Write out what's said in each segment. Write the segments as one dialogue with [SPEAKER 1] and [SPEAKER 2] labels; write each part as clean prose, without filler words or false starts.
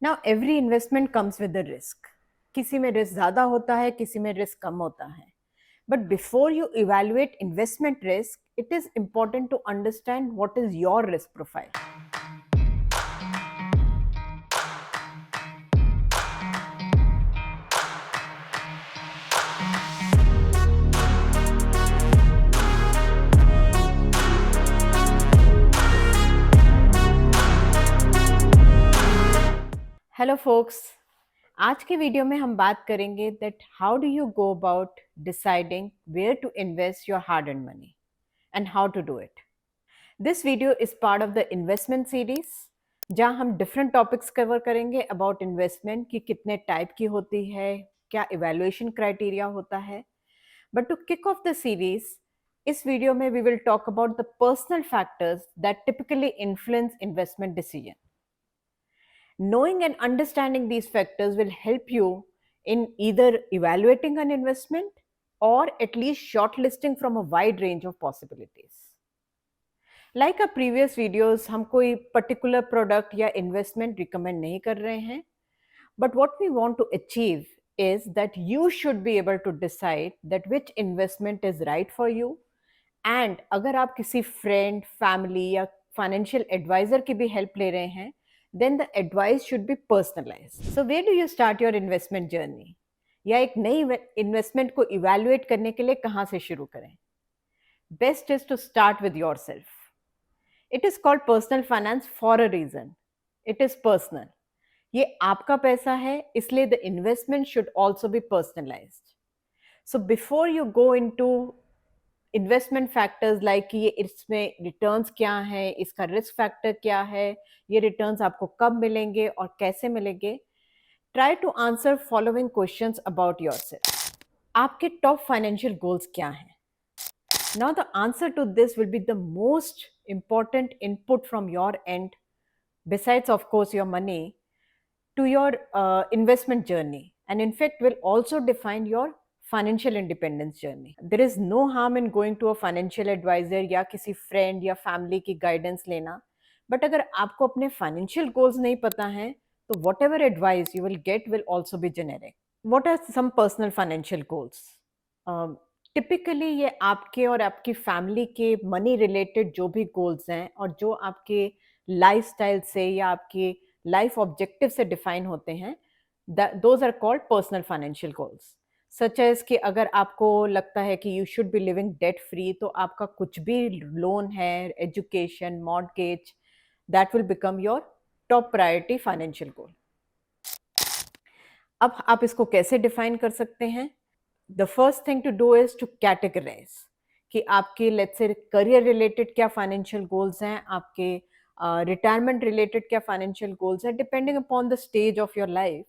[SPEAKER 1] Now every investment comes with the risk. किसी में risk ज़्यादा होता है, किसी में रिस्क कम होता है। But before you evaluate investment risk, it is important to understand what is your risk profile. Hello folks, आज के वीडियो में हम बात करेंगे that how do you go about deciding where to invest your hard earned money and how to do it. This video is part of the investment series, जहां हम different topics cover करेंगे about investment की कितने type की होती है, क्या evaluation criteria होता है। But to kick off the series, इस वीडियो में we will talk about the personal factors that typically influence investment decision. Knowing and understanding these factors will help you in either evaluating an investment or at least shortlisting from a wide range of possibilities. Like our previous videos, हम कोई particular product या investment recommend नहीं कर रहे हैं, but what we want to achieve is that you should be able to decide that which investment is right for you, and अगर आप किसी friend, family या financial advisor की भी help ले रहे हैं, then the advice should be personalized. So where do you start your investment journey? या एक नई इन्वेस्टमेंट को इवैल्यूएट करने के लिए कहाँ से शुरू करें? Best is to start with yourself. It is called personal finance for a reason. It is personal. ये आपका पैसा है, इसलिए the investment should also be personalized. So before you go into investment factors like कि ये इसमें returns क्या है, इसका रिस्क फैक्टर क्या है, ये रिटर्न्स आपको कब मिलेंगे और कैसे मिलेंगे, try to answer following questions about yourself. आपके टॉप फाइनेंशियल गोल्स क्या हैं? Now the answer to this will be the most important input from your end, besides of course your money, to your investment journey, and in fact will also define your financial independence journey. There is no harm in going to a financial advisor या किसी friend या family की guidance लेना, but अगर आपको अपने financial goals नहीं पता हैं, तो whatever advice you will get will also be generic. What are some personal financial goals? Typically ये आपके और आपकी फैमिली के मनी रिलेटेड जो भी गोल्स हैं और जो आपके लाइफस्टाइल से या आपके लाइफ ऑब्जेक्टिव से डिफाइन होते हैं, those are called personal financial goals. Such as कि अगर आपको लगता है कि you should be living debt free, तो आपका कुछ भी लोन है, education, mortgage, that will become your top priority financial goal. अब आप इसको कैसे डिफाइन कर सकते हैं? The first thing to do is to categorise कि आपके लेट्स से करियर रिलेटेड क्या फाइनेंशियल गोल्स हैं, आपके रिटायरमेंट रिलेटेड क्या फाइनेंशियल गोल्स हैं, depending upon the stage of your life.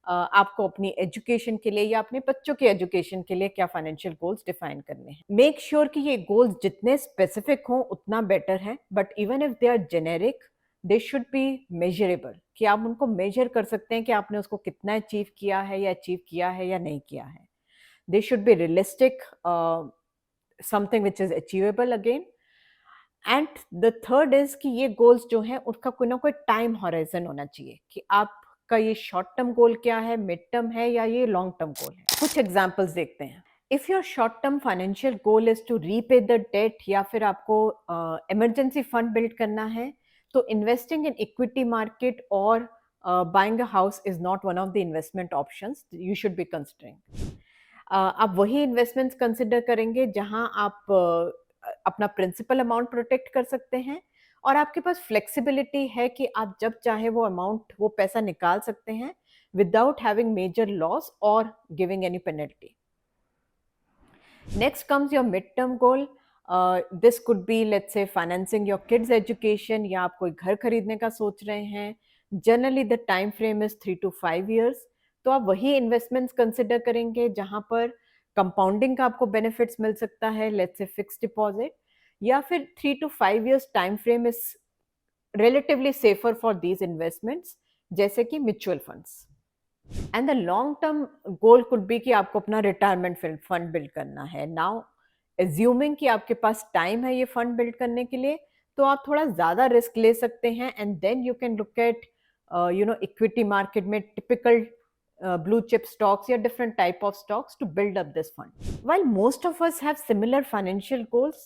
[SPEAKER 1] आपको अपनी एजुकेशन के लिए या अपने बच्चों के एजुकेशन के लिए क्या फाइनेंशियल गोल्स डिफाइन करने हैं। मेक श्योर कि ये गोल्स जितने स्पेसिफिक हों उतना बेटर है, but even if they are generic, they should be measurable, कि आप उनको मेजर कर सकते हैं कि आपने उसको कितना अचीव किया है या अचीव किया है या नहीं किया है। They should be realistic, something which is achievable again. And the third is कि ये goals जो हैं उसका कोई ना कोई time horizon होना चाहिए, कि आपका ये short term goal क्या है, mid term है या ये long term goal है। कुछ examples देखते हैं। If your short term financial goal is to repay the debt या फिर आपको emergency fund build करना है, तो investing in equity market or buying a house is not one of the investment options you should be considering. आप वही investments consider करेंगे जहां आप अपना प्रिंसिपल अमाउंट प्रोटेक्ट कर सकते हैं और आपके पास फ्लेक्सिबिलिटी है कि आप जब चाहे वो अमाउंट, वो पैसा निकाल सकते हैं विदाउट हैविंग मेजर लॉस और giving any penalty. Next comes your mid term goal. This could be let's say financing your kids education, या आप कोई घर खरीदने का सोच रहे हैं। Generally the time frame is 3 to 5 years, तो आप वही इन्वेस्टमेंट्स कंसिडर करेंगे जहां पर कंपाउंडिंग का आपको बेनिफिट्स मिल सकता है, लेट्स से फिक्स डिपॉजिट, या फिर 3 to 5 years time frame is relatively safer for these investments, जैसे कि mutual funds. And the long term goal could be कि आपको अपना रिटायरमेंट फंड बिल्ड करना है। नाउ एज्यूमिंग कि आपके पास टाइम है ये फंड बिल्ड करने के लिए, तो आप थोड़ा ज़्यादा रिस्क ले सकते हैं, and then you can look at equity market में टिपिकल blue chip stocks या different type of stocks to build up this fund. While most of us have similar financial goals,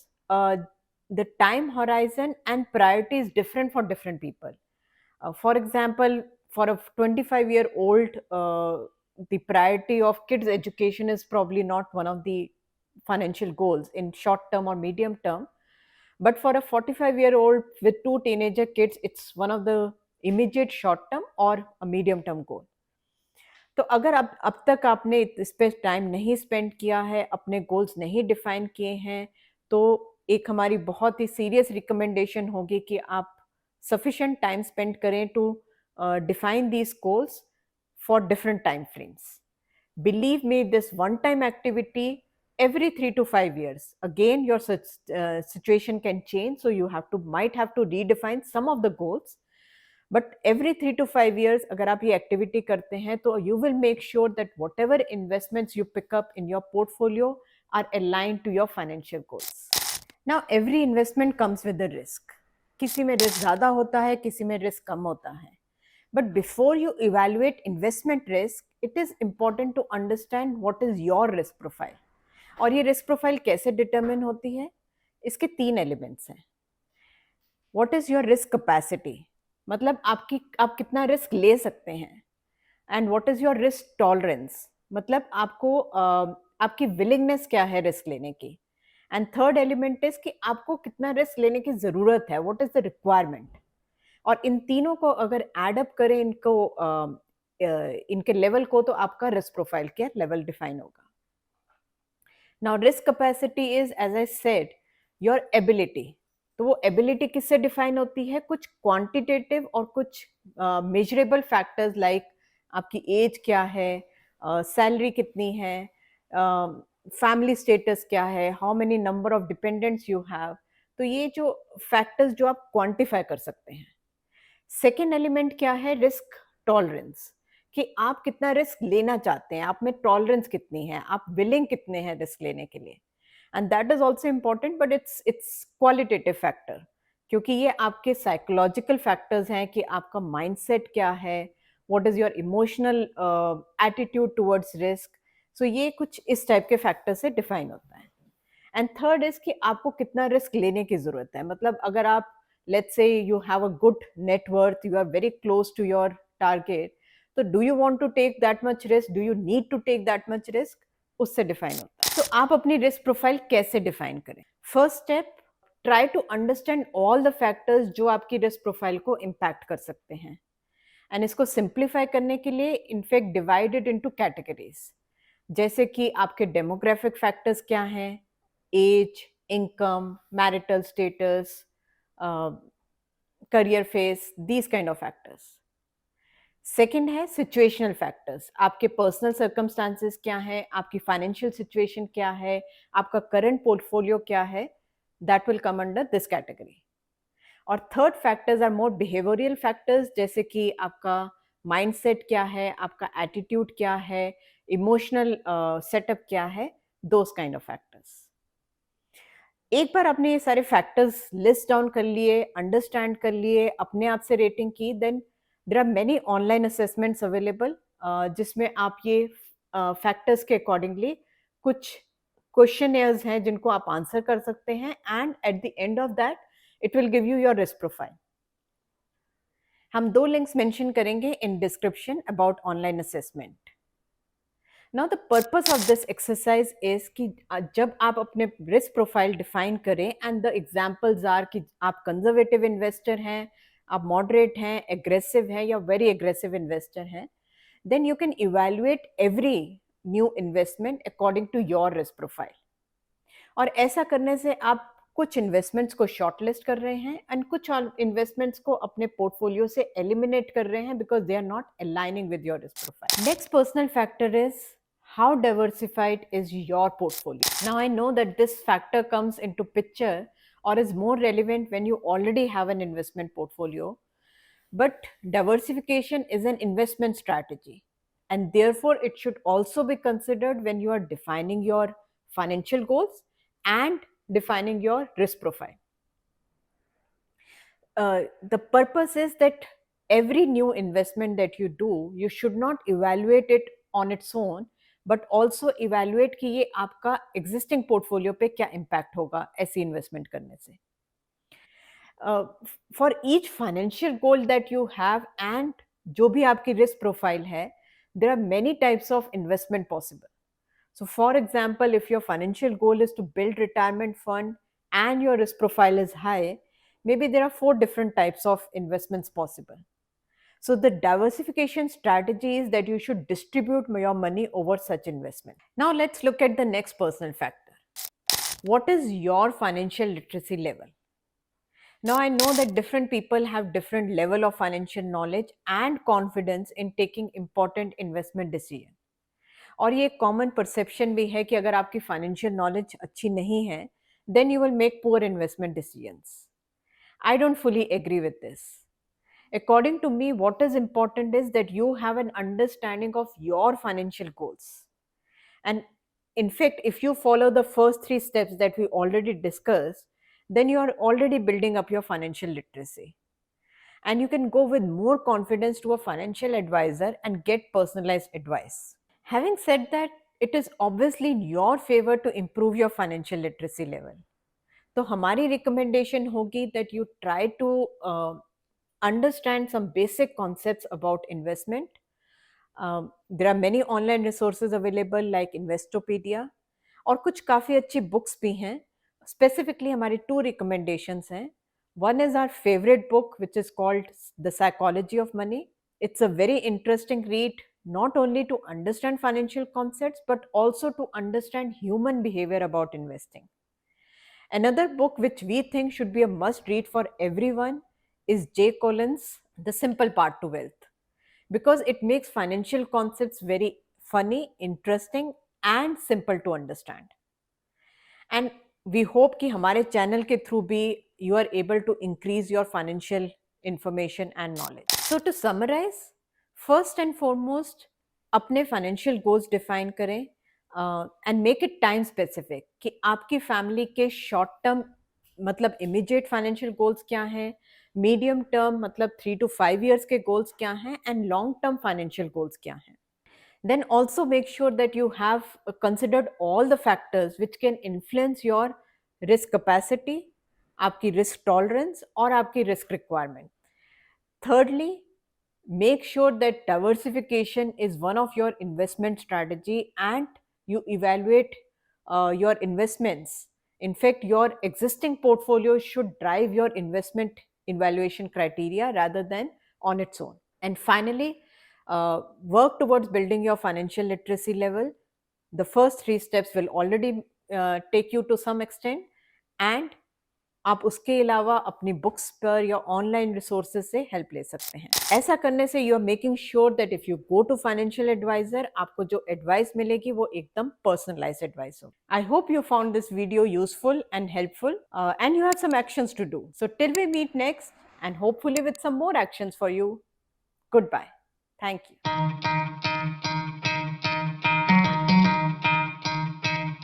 [SPEAKER 1] the time horizon and priority is different for different people. For example, for a 25-year-old, the priority of kids' education is probably not one of the financial goals in short term or medium term. But for a 45-year-old with two teenager kids, it's one of the immediate short term or a medium term goal. तो अगर अब तक आपने इस पे time नहीं spend किया है, अपने गोल्स नहीं डिफाइन किए हैं, तो एक हमारी बहुत ही सीरियस रिकमेंडेशन होगी कि आप सफिशिएंट टाइम स्पेंड करें to define these goals for different time frames. Believe me, this one time activity every 3 to 5 years, again your situation can change, so you might have to redefine some of the goals. But every 3 to 5 years अगर आप ये activity करते हैं तो you will make sure that whatever investments you pick up in your portfolio are aligned to your financial goals. Now every investment comes with a risk. किसी में risk ज़्यादा होता है, किसी में रिस्क कम होता है. But before you evaluate investment risk, it is important to understand what is your risk profile. और ये risk profile कैसे determine होती है? इसके 3 elements हैं. What is your risk capacity? मतलब आप कितना रिस्क ले सकते हैं. And what is your risk tolerance, मतलब आपकी विलिंगनेस क्या है रिस्क लेने की. एंड थर्ड एलिमेंट इज कि आपको कितना रिस्क लेने की जरूरत है, व्हाट इज द रिक्वायरमेंट. और इन तीनों को अगर एड अप करें इनके लेवल को, तो आपका रिस्क प्रोफाइल क्या लेवल डिफाइन होगा. Now risk capacity is, as I said, your ability. तो वो एबिलिटी किससे डिफाइन होती है? कुछ क्वांटिटेटिव और कुछ मेजरेबल फैक्टर्स लाइक आपकी एज क्या है, सैलरी कितनी है, फैमिली स्टेटस क्या है, how many number of dependents you have. तो ये जो फैक्टर्स जो आप क्वांटिफाई कर सकते हैं. सेकेंड एलिमेंट क्या है? रिस्क टॉलरेंस, कि आप कितना रिस्क लेना चाहते हैं, आप में टॉलरेंस कितनी है, आप विलिंग कितने हैं रिस्क लेने के लिए. And that is also important, but it's qualitative factor, क्योंकि ये आपके साइकोलॉजिकल फैक्टर्स हैं कि आपका माइंडसेट क्या है, what is your emotional attitude towards risk. So ये कुछ इस टाइप के फैक्टर से डिफाइन होता है. एंड थर्ड इज कि आपको कितना रिस्क लेने की जरूरत है. मतलब अगर आप, let's say you have a good net worth, you are very close to your target, so do you want to take that much risk, do you need to take that much risk, उससे define होता है. तो आप अपनी risk profile कैसे define करें? First step, try to understand all the factors जो आपकी रिस्क प्रोफाइल को इम्पैक्ट कर सकते हैं. एंड इसको सिंप्लीफाई करने के लिए इनफैक्ट डिवाइडेड इनटू कैटेगरीज, जैसे कि आपके डेमोग्राफिक फैक्टर्स क्या हैं, age, income, marital status, career phase, these kind of factors. Second है सिचुएशनल फैक्टर्स, आपके पर्सनल सर्कमस्टांसेस क्या है, आपकी फाइनेंशियल सिचुएशन क्या है, आपका करंट पोर्टफोलियो क्या है, that will come under this category. और third factors are more behavioural factors, जैसे कि आपका माइंडसेट क्या है, आपका एटीट्यूड क्या है, इमोशनल सेटअप क्या है, दोज काइंड ऑफ फैक्टर्स. एक बार आपने ये सारे फैक्टर्स लिस्ट डाउन कर लिए, अंडरस्टैंड कर लिए, अपने आप से रेटिंग की, then there are many online assessments available, जिसमें आप ये फैक्टर्स के अकॉर्डिंगली कुछ क्वेश्चनर्स हैं जिनको आप आंसर कर सकते हैं. And at the end of that it will give you your risk profile. हम 2 लिंक्स मेंशन करेंगे in description about online assessment. Now the purpose of this exercise is कि जब आप अपने रिस्क प्रोफाइल डिफाइन करें, एंड द एग्जांपल्स आर कि आप conservative investor हैं, आप मॉडरेट हैं, एग्रेसिव हैं या वेरी एग्रेसिव इन्वेस्टर हैं, then you can evaluate every new investment according to your risk profile. और ऐसा करने से आप कुछ इन्वेस्टमेंट्स को शॉर्टलिस्ट कर रहे हैं एंड कुछ इन्वेस्टमेंट्स को अपने पोर्टफोलियो से एलिमिनेट कर रहे हैं because they are not aligning with your risk profile. Next personal factor is how diversified is your portfolio. Now I know that this factor comes into picture or is more relevant when you already have an investment portfolio, but diversification is an investment strategy, and therefore it should also be considered when you are defining your financial goals and defining your risk profile. The purpose is that every new investment that you do, you should not evaluate it on its own, but also evaluate कि ये आपका existing portfolio पे क्या impact होगा ऐसी investment करने से. uh, for each financial goal that you have and जो भी आपकी risk profile है, there are many types of investment possible. So for example, if your financial goal is to build retirement fund and your risk profile is high, maybe there are 4 different types of investments possible. So the diversification strategy is that you should distribute your money over such investment. Now let's look at the next personal factor. What is your financial literacy level? Now I know that different people have different level of financial knowledge and confidence in taking important investment decision. और ये common perception भी है कि अगर आपकी financial knowledge अच्छी नहीं है, then you will make poor investment decisions. I don't fully agree with this. According to me, what is important is that you have an understanding of your financial goals. And in fact, if you follow the first 3 steps that we already discussed, then you are already building up your financial literacy. And you can go with more confidence to a financial advisor and get personalized advice. Having said that, it is obviously in your favor to improve your financial literacy level. तो हमारी recommendation होगी that you try to understand some basic concepts about investment. There are many online resources available like Investopedia और कुछ काफ़ी अच्छी books भी हैं. Specifically हमारी 2 recommendations हैं. One is our favorite book which is called The Psychology of Money. It's a very interesting read, not only to understand financial concepts but also to understand human behavior about investing. Another book which we think should be a must read for everyone is Jay Collins' The Simple Path to Wealth, because it makes financial concepts very funny, interesting and simple to understand. And we hope कि हमारे channel के through भी you are able to increase your financial information and knowledge. So to summarize, first and foremost, अपने financial goals define करें and make it time specific कि आपकी family के short term मतलब immediate financial goals क्या हैं, medium term मतलब 3 to 5 years के goals क्या हैं and long term financial goals क्या हैं. Then also make sure that you have considered all the factors which can influence your risk capacity, आपकी risk tolerance और आपकी risk requirement. Thirdly, make sure that diversification is one of your investment strategy and you evaluate your investments. In fact, your existing portfolio should drive your investment evaluation criteria rather than on its own. And finally, work towards building your financial literacy level. The first 3 steps will already take you to some extent, and आप उसके अलावा अपनी books पर या online resources से help ले सकते हैं. ऐसा करने से you are making sure that if you go to financial advisor, आपको जो एडवाइस मिलेगी वो एकदम पर्सनलाइज्ड एडवाइस हो. I hope you found this video useful and helpful and you have some actions to do. So till we meet next and hopefully with some more actions for you. Goodbye. Thank you.